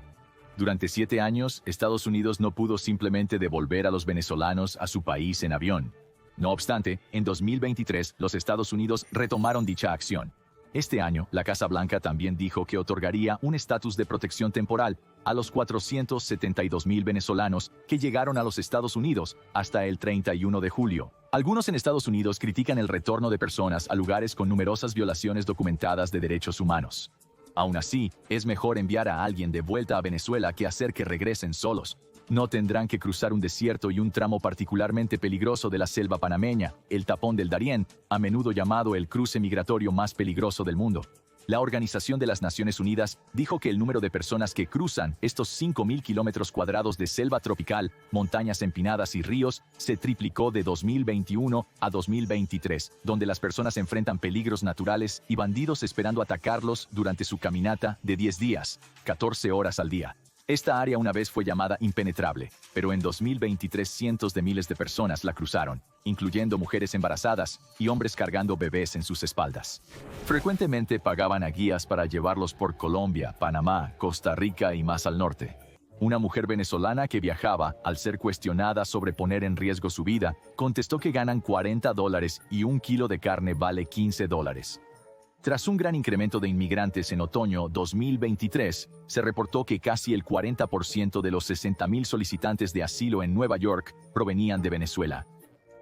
Durante 7 años, Estados Unidos no pudo simplemente devolver a los venezolanos a su país en avión. No obstante, en 2023, los Estados Unidos retomaron dicha acción. Este año, la Casa Blanca también dijo que otorgaría un estatus de protección temporal a los 472,000 venezolanos que llegaron a los Estados Unidos hasta el 31 de julio. Algunos en Estados Unidos critican el retorno de personas a lugares con numerosas violaciones documentadas de derechos humanos. Aún así, es mejor enviar a alguien de vuelta a Venezuela que hacer que regresen solos. No tendrán que cruzar un desierto y un tramo particularmente peligroso de la selva panameña, el Tapón del Darién, a menudo llamado el cruce migratorio más peligroso del mundo. La Organización de las Naciones Unidas dijo que el número de personas que cruzan estos 5,000 kilómetros cuadrados de selva tropical, montañas empinadas y ríos se triplicó de 2021 a 2023, donde las personas enfrentan peligros naturales y bandidos esperando atacarlos durante su caminata de 10 días, 14 horas al día. Esta área una vez fue llamada impenetrable, pero en 2023 cientos de miles de personas la cruzaron, incluyendo mujeres embarazadas y hombres cargando bebés en sus espaldas. Frecuentemente pagaban a guías para llevarlos por Colombia, Panamá, Costa Rica y más al norte. Una mujer venezolana que viajaba, al ser cuestionada sobre poner en riesgo su vida, contestó que ganan $40 y un kilo de carne vale $15. Tras un gran incremento de inmigrantes en otoño 2023, se reportó que casi el 40% de los 60,000 solicitantes de asilo en Nueva York provenían de Venezuela.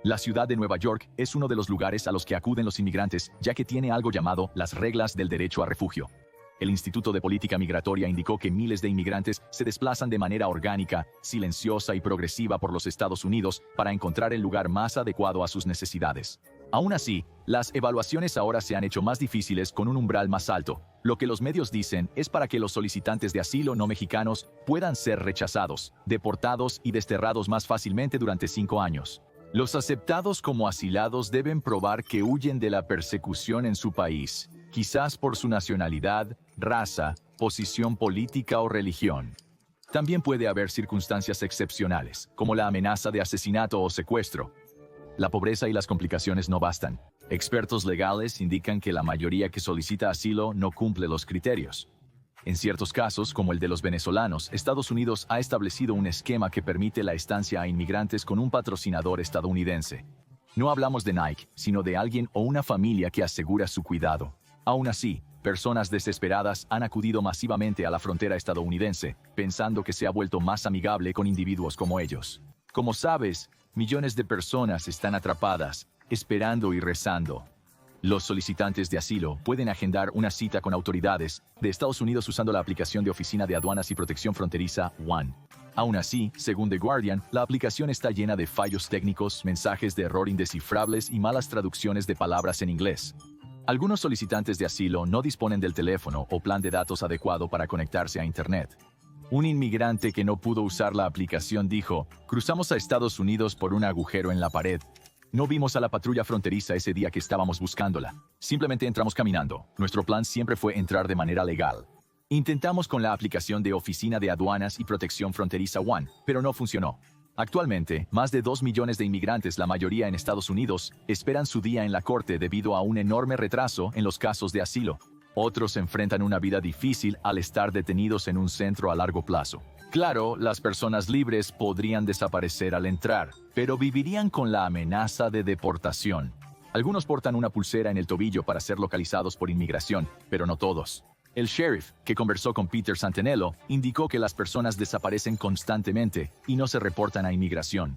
La ciudad de Nueva York es uno de los lugares a los que acuden los inmigrantes, ya que tiene algo llamado las reglas del derecho a refugio. El Instituto de Política Migratoria indicó que miles de inmigrantes se desplazan de manera orgánica, silenciosa y progresiva por los Estados Unidos para encontrar el lugar más adecuado a sus necesidades. Aún así, las evaluaciones ahora se han hecho más difíciles con un umbral más alto. Lo que los medios dicen es para que los solicitantes de asilo no mexicanos puedan ser rechazados, deportados y desterrados más fácilmente durante 5 años. Los aceptados como asilados deben probar que huyen de la persecución en su país, quizás por su nacionalidad, raza, posición política o religión. También puede haber circunstancias excepcionales, como la amenaza de asesinato o secuestro. La pobreza y las complicaciones no bastan. Expertos legales indican que la mayoría que solicita asilo no cumple los criterios. En ciertos casos, como el de los venezolanos, Estados Unidos ha establecido un esquema que permite la estancia a inmigrantes con un patrocinador estadounidense. No hablamos de Nike, sino de alguien o una familia que asegura su cuidado. Aún así, personas desesperadas han acudido masivamente a la frontera estadounidense, pensando que se ha vuelto más amigable con individuos como ellos. Como sabes, millones de personas están atrapadas, esperando y rezando. Los solicitantes de asilo pueden agendar una cita con autoridades de Estados Unidos usando la aplicación de Oficina de Aduanas y Protección Fronteriza ONE. Aún así, según The Guardian, la aplicación está llena de fallos técnicos, mensajes de error indescifrables y malas traducciones de palabras en inglés. Algunos solicitantes de asilo no disponen del teléfono o plan de datos adecuado para conectarse a Internet. Un inmigrante que no pudo usar la aplicación dijo: "Cruzamos a Estados Unidos por un agujero en la pared. No vimos a la patrulla fronteriza ese día que estábamos buscándola. Simplemente entramos caminando. Nuestro plan siempre fue entrar de manera legal. Intentamos con la aplicación de Oficina de Aduanas y Protección Fronteriza ONE, pero no funcionó". Actualmente, más de 2 millones de inmigrantes, la mayoría en Estados Unidos, esperan su día en la corte debido a un enorme retraso en los casos de asilo. Otros enfrentan una vida difícil al estar detenidos en un centro a largo plazo. Claro, las personas libres podrían desaparecer al entrar, pero vivirían con la amenaza de deportación. Algunos portan una pulsera en el tobillo para ser localizados por inmigración, pero no todos. El sheriff, que conversó con Peter Santenello, indicó que las personas desaparecen constantemente y no se reportan a inmigración.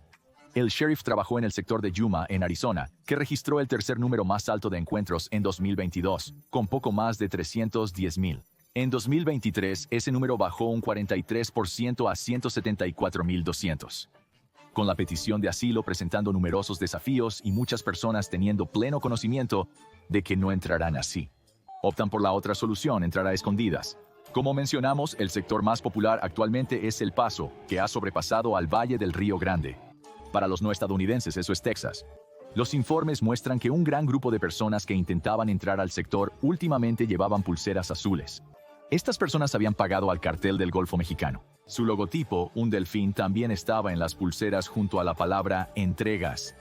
El sheriff trabajó en el sector de Yuma, en Arizona, que registró el tercer número más alto de encuentros en 2022, con poco más de 310,000. En 2023, ese número bajó un 43% a 174.200. Con la petición de asilo presentando numerosos desafíos y muchas personas teniendo pleno conocimiento de que no entrarán así. Optan por la otra solución, entrar a escondidas. Como mencionamos, el sector más popular actualmente es El Paso, que ha sobrepasado al Valle del Río Grande. Para los no estadounidenses, eso es Texas. Los informes muestran que un gran grupo de personas que intentaban entrar al sector últimamente llevaban pulseras azules. Estas personas habían pagado al cartel del Golfo Mexicano. Su logotipo, un delfín, también estaba en las pulseras junto a la palabra entregas.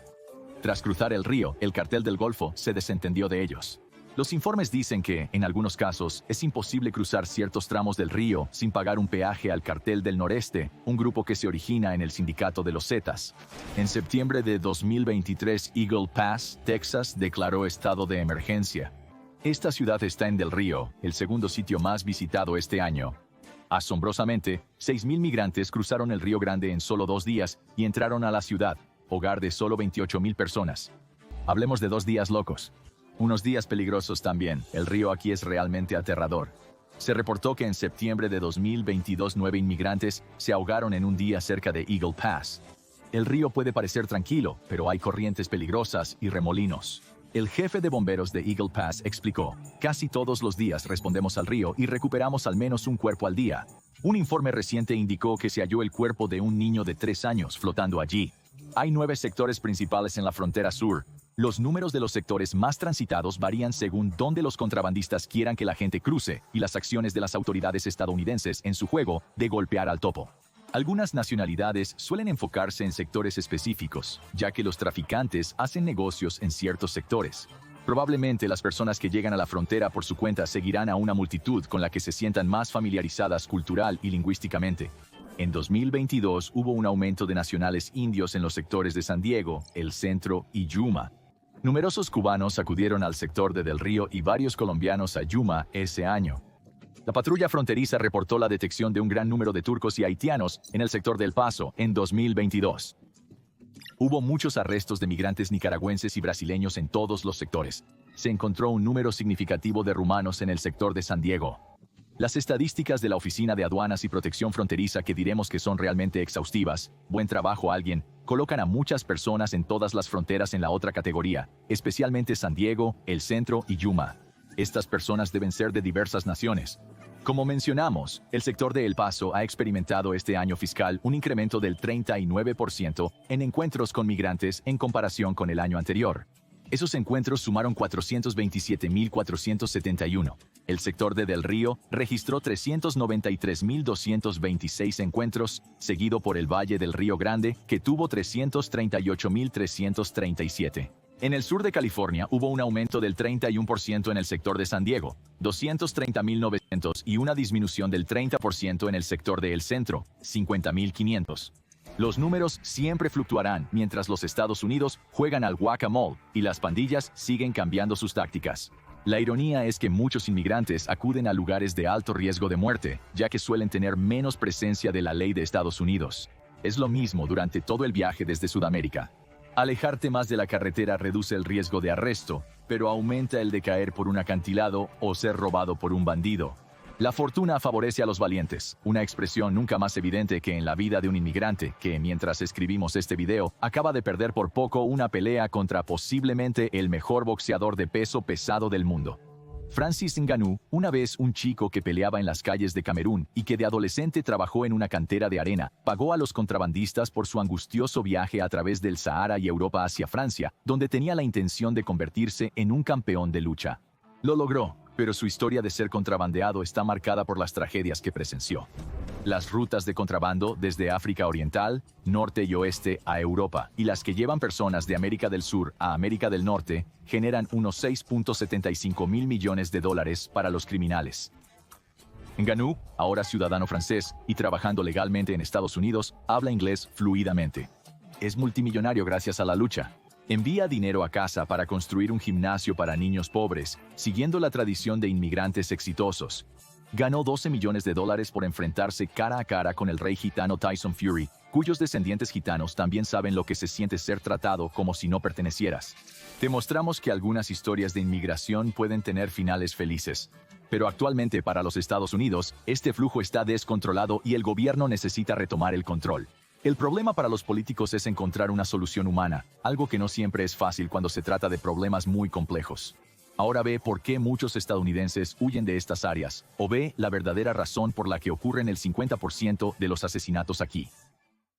Tras cruzar el río, el cartel del Golfo se desentendió de ellos. Los informes dicen que, en algunos casos, es imposible cruzar ciertos tramos del río sin pagar un peaje al Cartel del Noreste, un grupo que se origina en el Sindicato de los Zetas. En septiembre de 2023, Eagle Pass, Texas, declaró estado de emergencia. Esta ciudad está en Del Río, el segundo sitio más visitado este año. Asombrosamente, 6.000 migrantes cruzaron el Río Grande en solo 2 días y entraron a la ciudad, hogar de solo 28.000 personas. Hablemos de 2 días locos. Unos días peligrosos también. El río aquí es realmente aterrador. Se reportó que en septiembre de 2022 9 inmigrantes se ahogaron en un día cerca de Eagle Pass. El río puede parecer tranquilo, pero hay corrientes peligrosas y remolinos. El jefe de bomberos de Eagle Pass explicó: casi todos los días respondemos al río y recuperamos al menos un cuerpo al día. Un informe reciente indicó que se halló el cuerpo de un niño de 3 años flotando allí. Hay 9 sectores principales en la frontera sur. Los números de los sectores más transitados varían según dónde los contrabandistas quieran que la gente cruce y las acciones de las autoridades estadounidenses en su juego de golpear al topo. Algunas nacionalidades suelen enfocarse en sectores específicos, ya que los traficantes hacen negocios en ciertos sectores. Probablemente las personas que llegan a la frontera por su cuenta seguirán a una multitud con la que se sientan más familiarizadas cultural y lingüísticamente. En 2022 hubo un aumento de nacionales indios en los sectores de San Diego, El Centro y Yuma. Numerosos cubanos acudieron al sector de Del Río y varios colombianos a Yuma ese año. La patrulla fronteriza reportó la detección de un gran número de turcos y haitianos en el sector del Paso en 2022. Hubo muchos arrestos de migrantes nicaragüenses y brasileños en todos los sectores. Se encontró un número significativo de rumanos en el sector de San Diego. Las estadísticas de la Oficina de Aduanas y Protección Fronteriza, que diremos que son realmente exhaustivas, buen trabajo alguien, colocan a muchas personas en todas las fronteras en la otra categoría, especialmente San Diego, El Centro y Yuma. Estas personas deben ser de diversas naciones. Como mencionamos, el sector de El Paso ha experimentado este año fiscal un incremento del 39% en encuentros con migrantes en comparación con el año anterior. Esos encuentros sumaron 427.471. El sector de Del Río registró 393.226 encuentros, seguido por el Valle del Río Grande, que tuvo 338.337. En el sur de California hubo un aumento del 31% en el sector de San Diego, 230.900, y una disminución del 30% en el sector de El Centro, 50.500. Los números siempre fluctuarán mientras los Estados Unidos juegan al whack-a-mole y las pandillas siguen cambiando sus tácticas. La ironía es que muchos inmigrantes acuden a lugares de alto riesgo de muerte, ya que suelen tener menos presencia de la ley de Estados Unidos. Es lo mismo durante todo el viaje desde Sudamérica. Alejarte más de la carretera reduce el riesgo de arresto, pero aumenta el de caer por un acantilado o ser robado por un bandido. La fortuna favorece a los valientes, una expresión nunca más evidente que en la vida de un inmigrante que, mientras escribimos este video, acaba de perder por poco una pelea contra posiblemente el mejor boxeador de peso pesado del mundo. Francis Ngannou, una vez un chico que peleaba en las calles de Camerún y que de adolescente trabajó en una cantera de arena, pagó a los contrabandistas por su angustioso viaje a través del Sahara y Europa hacia Francia, donde tenía la intención de convertirse en un campeón de lucha. Lo logró, pero su historia de ser contrabandeado está marcada por las tragedias que presenció. Las rutas de contrabando desde África Oriental, Norte y Oeste a Europa y las que llevan personas de América del Sur a América del Norte generan unos $6.75 mil millones para los criminales. Ngannou, ahora ciudadano francés y trabajando legalmente en Estados Unidos, habla inglés fluidamente. Es multimillonario gracias a la lucha. Envía dinero a casa para construir un gimnasio para niños pobres, siguiendo la tradición de inmigrantes exitosos. Ganó $12 millones por enfrentarse cara a cara con el rey gitano Tyson Fury, cuyos descendientes gitanos también saben lo que se siente ser tratado como si no pertenecieras. Te mostramos que algunas historias de inmigración pueden tener finales felices, Pero actualmente para los Estados Unidos, este flujo está descontrolado y el gobierno necesita retomar el control. El problema para los políticos es encontrar una solución humana, algo que no siempre es fácil cuando se trata de problemas muy complejos. Ahora ve por qué muchos estadounidenses huyen de estas áreas, o ve la verdadera razón por la que ocurren el 50% de los asesinatos aquí.